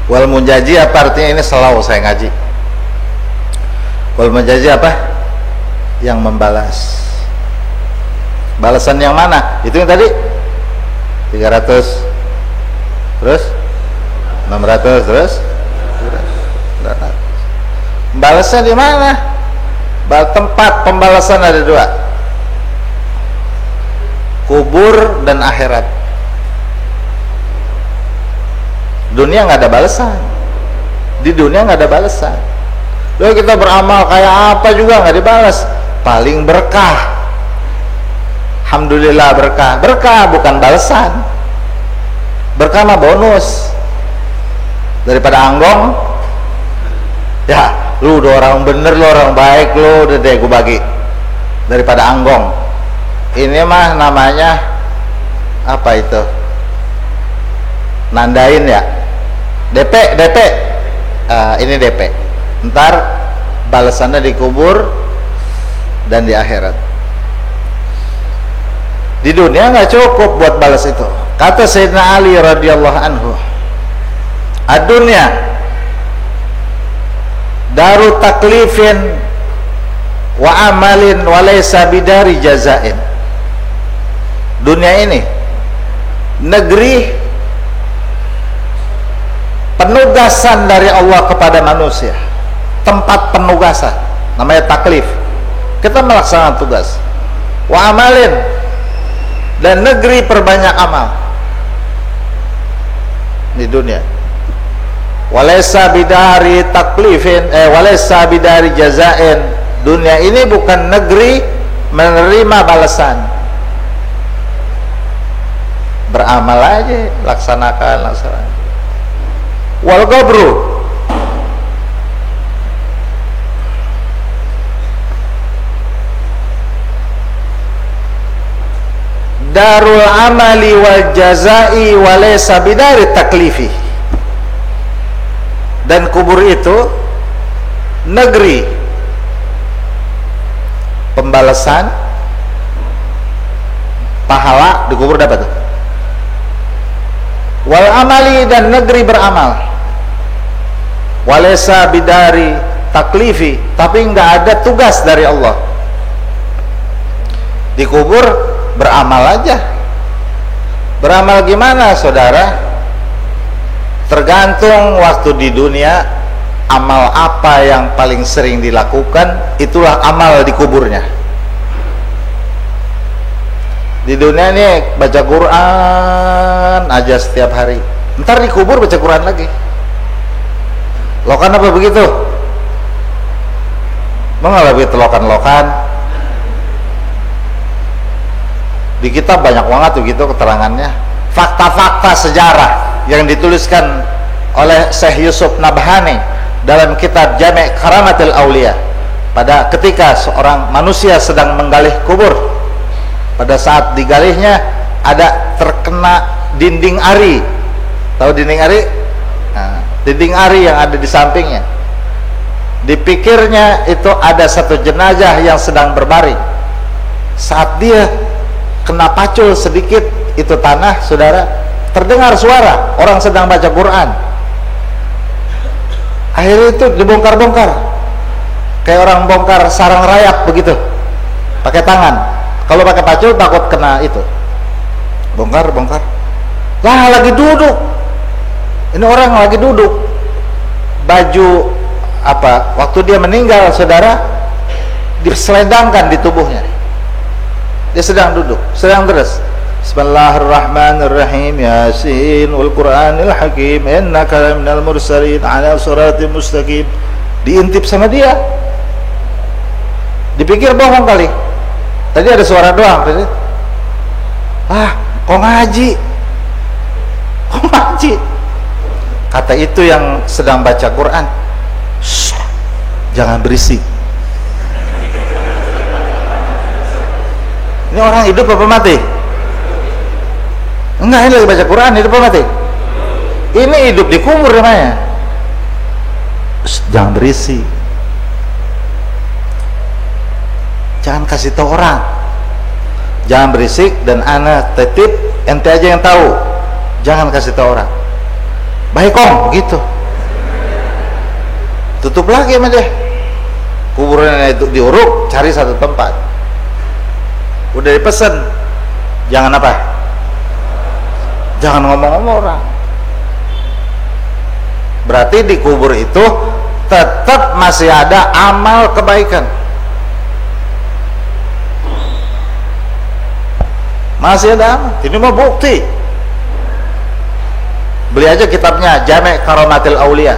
Wal mujazi apa artinya? Ini selalu saya ngaji. Wal mujazi apa? Yang membalas. Balasan yang mana? Itu yang tadi 300, terus 600, terus 400. Balasnya di mana? Tempat pembalasan ada dua, kubur dan akhirat. Dunia nggak ada balasan. Di dunia nggak ada balasan. Lalu kita beramal kayak apa juga nggak dibalas. Paling berkah. Alhamdulillah berkah. Berkah bukan balasan. Berkah mah bonus. Daripada anggong. Ya, lu udah orang bener, lu orang baik, lu udah deh gue bagi. Daripada anggong. Ini mah namanya apa itu? Nandain ya. DP. Ini DP. Ntar balasannya dikubur dan di akhirat. Di dunia nggak cukup buat balas itu. Kata Sayyidina Ali radhiyallahu anhu, ad-dunya daru taklifin wa amalin wa laysa bidari jazain. Dunia ini negeri penugasan dari Allah kepada manusia, tempat penugasan, namanya taklif. Kita melaksanakan tugas. Wa amalin, dan negeri perbanyak amal di dunia. Walaysa bidari taklifin, walaysa bidari jazain. Dunia ini bukan negeri menerima balasan. Beramal aja, laksanakan. Wal qabru, darul amali wal jazai walaysa bidari taklifi. Dan kubur itu negeri pembalasan, pahala di kubur dapat tuh. Wal amali, dan negeri beramal. Walaysa bidari taklifi, tapi nggak ada tugas dari Allah. Di kubur beramal aja. Beramal gimana, saudara? Tergantung waktu di dunia, amal apa yang paling sering dilakukan, itulah amal di kuburnya. Di dunia ini baca Quran aja setiap hari, ntar di kubur baca Quran lagi. Lokan apa begitu? Mengalami lokan-lokan. Di kitab banyak banget tuh gitu keterangannya. Fakta-fakta sejarah yang dituliskan oleh Syekh Yusuf Nabhani dalam kitab Jami' Karamatil Aulia. Pada ketika seorang manusia sedang menggalih kubur, pada saat digalihnya ada terkena dinding ari. Tahu dinding ari? Nah, dinding ari yang ada di sampingnya. Dipikirnya itu ada satu jenazah yang sedang berbaring. Saat dia kena pacul sedikit itu tanah, saudara, terdengar suara orang sedang baca Quran. Akhirnya itu dibongkar-bongkar, kayak orang bongkar sarang rayap begitu, pakai tangan. Kalau pakai pacul takut kena itu. Bongkar. Lah, lagi duduk. Ini orang lagi duduk. Baju apa? Waktu dia meninggal, saudara, diselendangkan di tubuhnya. Dia sedang duduk, sedang terus. Bismillahirrahmanirrahim. Yasin wal Qur'anil Hakim innaka laminal mursalin ala siratim mustaqim. Diintip sama dia. Dipikir bohong kali. Tadi ada suara doang. Kok ngaji? Kok ngaji? Kata itu yang sedang baca Quran, shh, jangan berisik. Ini orang hidup apa mati? Enggak, ini lagi baca Quran, hidup apa mati? Ini hidup di kubur namanya. Shh, jangan berisik. Jangan kasih tahu orang. Jangan berisik, dan ana titip, ente aja yang tahu. Jangan kasih tahu orang. Baik om, begitu. Tutup lagi sama dia. Kuburannya itu diuruk, cari satu tempat. Udah dipesan, jangan apa? Jangan ngomong-ngomong orang. Berarti di kubur itu tetap masih ada amal kebaikan. Masih ada amal. Ini mah bukti. Beli aja kitabnya Jami' Karamatil Aulia,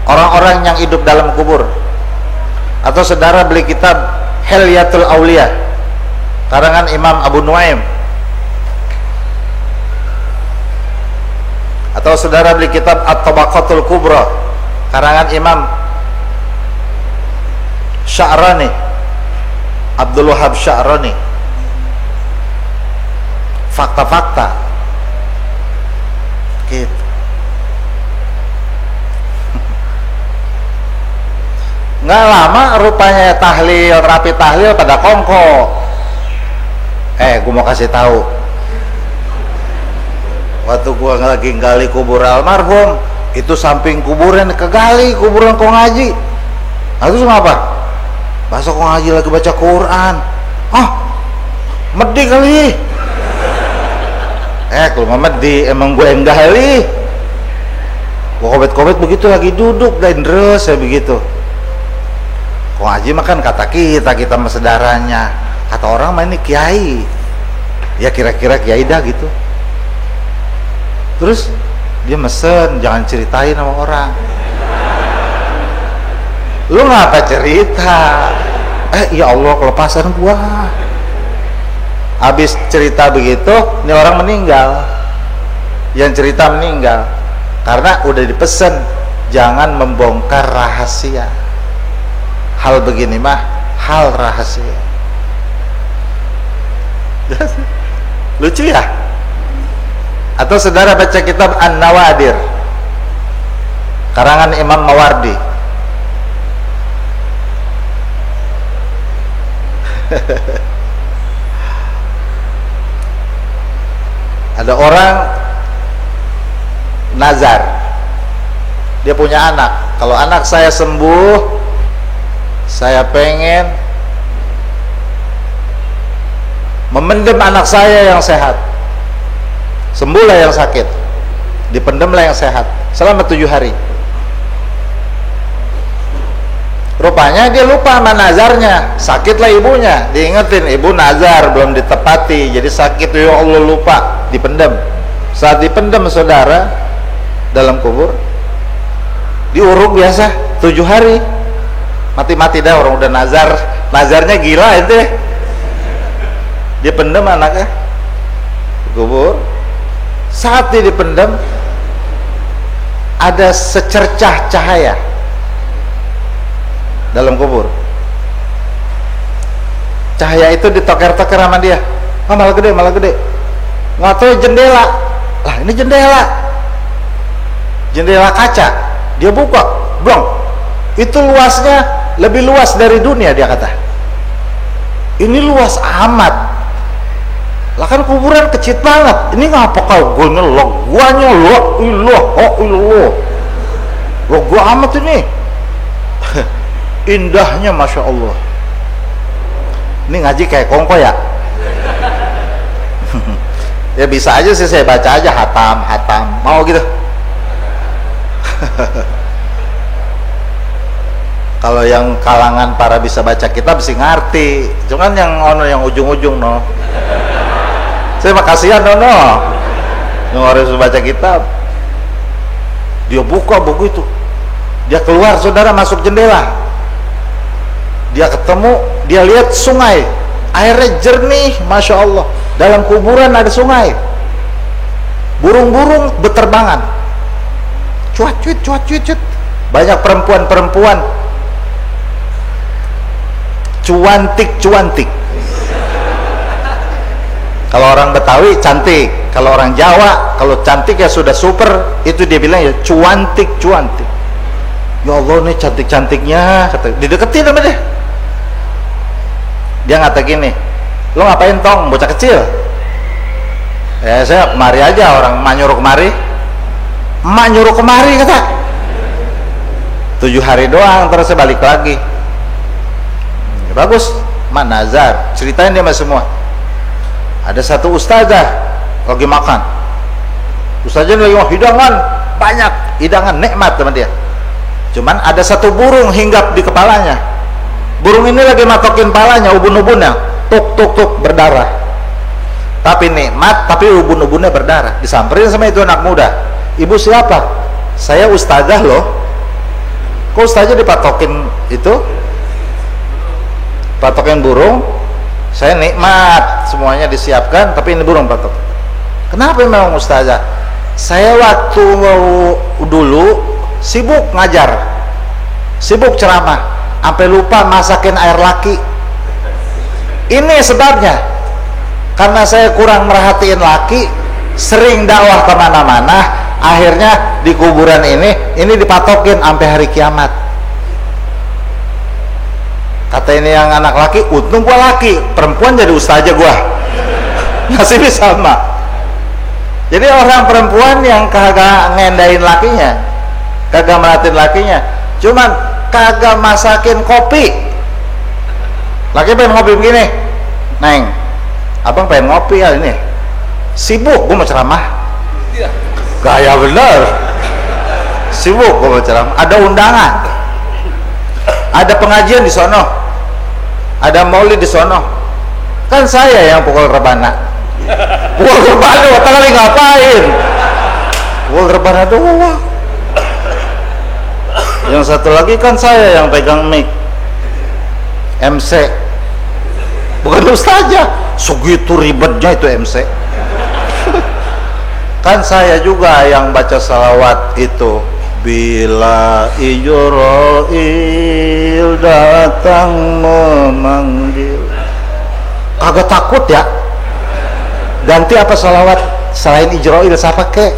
orang-orang yang hidup dalam kubur. Atau saudara beli kitab Hilyatul Aulia karangan Imam Abu Nuaim. Atau saudara beli kitab At-Tabaqatul Kubra karangan Imam Sya'rani, Abdul Wahab Sya'rani. Fakta-fakta gitu. Nggak lama rupanya tahlil, rapi tahlil pada kongko. Gue mau kasih tahu, waktu gua lagi gali kubur almarhum, itu samping kuburan kegali kuburan kong ngaji. Nah, itu ngapa? Masa kong ngaji lagi baca Quran? Medi kali. Kalau medi emang gue yang gali. Gua kobet-kobet begitu lagi duduk dan terus ya begitu. Kong ngaji makan kata kita sama saudaranya. Kata orang mah ini kiai. Ya kira-kira kiai dah gitu. Terus dia mesen, jangan ceritain sama orang. Lu ngapa cerita? Ya Allah, kelepasan gua. Habis cerita begitu, ini orang meninggal. Yang cerita meninggal karena udah dipesen jangan membongkar rahasia. Hal begini mah hal rahasia. Lucu ya? Atau saudara baca kitab An-Nawadir karangan Imam Mawardi. Ada orang nazar, dia punya anak, kalau anak saya sembuh, saya pengen memendam anak saya yang sehat. Sembuhlah yang sakit, dipendamlah yang sehat selama 7 hari. Rupanya dia lupa sama nazarnya, sakitlah ibunya, diingetin ibu nazar belum ditepati, jadi sakit. Ya Allah, lupa, dipendam. Saat dipendam saudara dalam kubur, diuruk biasa 7 hari, mati-mati dah orang udah nazar, nazarnya gila itu. Dia pendam anaknya kubur. Saat dia dipendam, ada secercah cahaya dalam kubur. Cahaya itu ditoker-toker sama dia. Malah gede, malah gede. Nggak tahu jendela. Lah ini jendela, jendela kaca. Dia buka, blong. Itu luasnya lebih luas dari dunia, dia kata. Ini luas amat. Lah kan kuburan kecil banget. Ini ngapa kau gue nyelok? Gua nyelok, ilah. Gua amat ini. Indahnya Masya Allah. Ini ngaji kayak kongko ya. Ya bisa aja sih saya baca aja hatam mau gitu. Kalau yang kalangan para bisa baca kitab sih ngerti, cuman yang ono yang ujung-ujung no Saya mah kasihan nono. Yang harus baca kitab. Dia buka buku itu. Dia keluar, saudara, masuk jendela. Dia ketemu, dia lihat sungai. Airnya jernih, Masya Allah. Dalam kuburan ada sungai. Burung-burung berterbangan. Cuat-cuit, cuat-cuit. Banyak perempuan-perempuan. Cuantik-cuantik. Kalau orang Betawi cantik, kalau orang Jawa kalau cantik ya sudah super, itu dia bilang ya cuantik-cuantik. Ya Allah, nih cantik-cantiknya, kata, dideketin sama dia. Dia ngata gini, lo ngapain tong, bocah kecil? Ya saya kemari aja, orang emak nyuruh kemari. Emak nyuruh kemari, kata. 7 hari doang, terus saya balik lagi. Ya, bagus, emak nazar, ceritain dia sama semua. Ada satu ustazah lagi makan. Ustazah lagi mau hidangan banyak, hidangan nikmat sama dia. Cuman ada satu burung hinggap di kepalanya. Burung ini lagi matokin palanya, ubun-ubunnya, tuk tuk tuk berdarah. Tapi nikmat, tapi ubun-ubunnya berdarah. Disamperin sama itu anak muda. Ibu siapa? Saya ustazah loh. Kok ustazah dipatokin itu? Patokin burung. Saya nikmat, semuanya disiapkan, tapi ini burung patok. Kenapa memang ustazah? Saya waktu dulu sibuk ngajar, sibuk ceramah, sampai lupa masakin air laki. Ini sebabnya, karena saya kurang merhatiin laki, sering dakwah kemana-mana, akhirnya di kuburan ini dipatokin sampai hari kiamat. Kata ini yang anak laki, untung gua laki, perempuan jadi ustazah gua. Nasibnya sama. Jadi orang perempuan yang kagak ngendain lakinya, kagak merhatiin lakinya, cuman kagak masakin kopi. Laki pengen ngopi begini, Neng, abang pengen ngopi ya ini. Sibuk, gua mau ceramah. Gaya bener. Sibuk gua mau ceramah. Ada undangan, ada pengajian di sono, ada maulid di sono. Kan saya yang pukul rebana. Pukul rebana, otak kali ngapain? Pukul rebana doang. Yang satu lagi kan saya yang pegang mic, MC. Bukan ustazah. Segitu ribetnya itu MC. Kan saya juga yang baca salawat itu. Bila Ijrail datang memanggil. Agak takut ya. Ganti apa salawat selain Ijrail, siapa kek?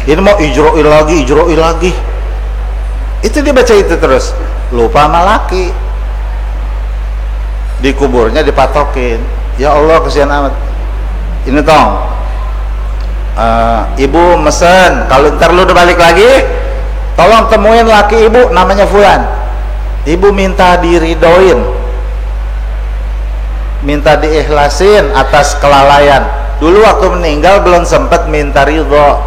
Ini mau Ijrail lagi. Itu dia baca itu terus. Lupa sama laki. Di kuburnya dipatokin. Ya Allah, kesian amat. Ini tong, ibu mesen, kalau ntar lu udah balik lagi, tolong temuin laki ibu namanya Fulan. Ibu minta diridoin, minta diikhlasin atas kelalaian. Dulu waktu meninggal belum sempat minta ridho,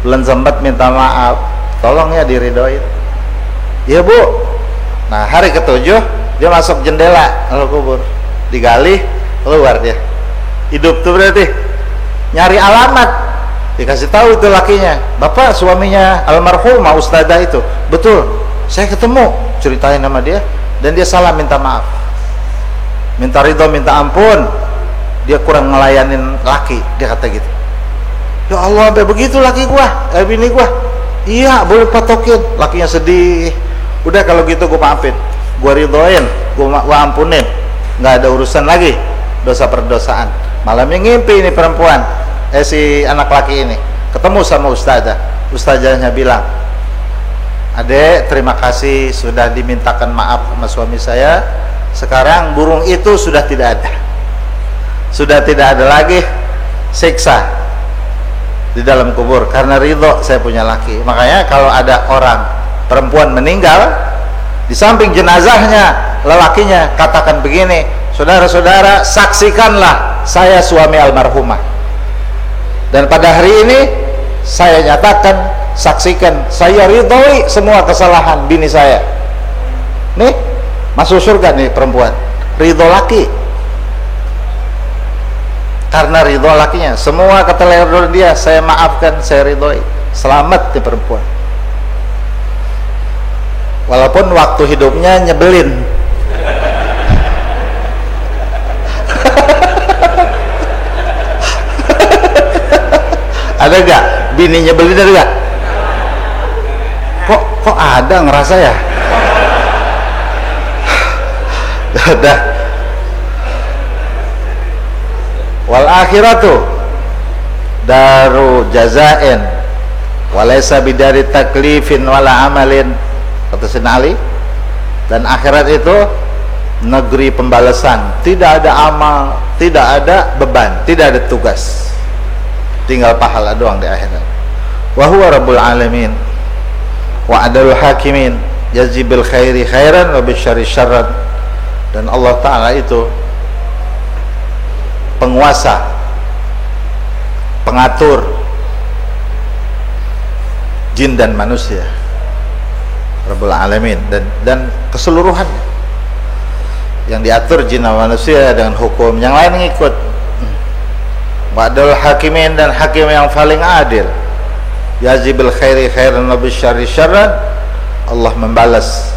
belum sempat minta maaf. Tolong ya diridoin. Iya bu. Nah hari ke-7 dia masuk jendela lalu kubur, digali, keluar dia. Hidup tuh berarti nyari alamat. Dikasih tahu itu lakinya, bapak suaminya almarhumah ustazah itu. Betul, saya ketemu, ceritain sama dia, dan dia salah minta maaf, minta ridho, minta ampun. Dia kurang ngelayanin laki, dia kata gitu. Ya Allah, sampai begitu laki gua, bini gua. Iya, boleh patokin. Lakinya sedih. Udah kalau gitu gua maafin, gua ridhoin, gua ampunin, nggak ada urusan lagi dosa perdosaan. Malamnya ngimpi ini perempuan, si anak laki ini ketemu sama ustazah. Ustazahnya bilang, adek terima kasih sudah dimintakan maaf sama suami saya. Sekarang burung itu sudah tidak ada, sudah tidak ada lagi siksa di dalam kubur karena ridho saya punya laki. Makanya kalau ada orang perempuan meninggal, di samping jenazahnya lelakinya katakan begini, saudara-saudara saksikanlah saya suami almarhumah, dan pada hari ini saya nyatakan, saksikan, saya ridhoi semua kesalahan bini saya. Nih masuk surga nih perempuan, ridho laki. karena ridho lakinya. Semua keteledoran dia saya maafkan, saya ridhoi. Selamat nih perempuan. Walaupun waktu hidupnya nyebelin. Ada gak bini nyebelin, ada gak? Kok ada, ngerasa ya? Dah. Wal akhiratu daru jazain walaysa bidari taklifin wala amalin, kata Sayyidina Ali. Dan akhirat itu negeri pembalasan, tidak ada amal, tidak ada beban, tidak ada tugas, tinggal pahala doang di akhirat. Wa huwa rabbul alamin wa adalul hakimin yazibil khairi khairan wa bisyarri syarran. Dan Allah Ta'ala itu penguasa, pengatur jin dan manusia, Rabbul Alamin, dan keseluruhannya. Yang diatur jin dan manusia dengan hukum, yang lain ngikut. Wa'adul hakimin, dan hakim yang paling adil. Yazibil khairi khairan wa bisyarri syarran. Allah membalas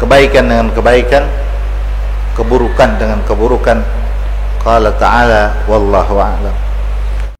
kebaikan dengan kebaikan, keburukan dengan keburukan. Qala ta'ala wallahu a'lam.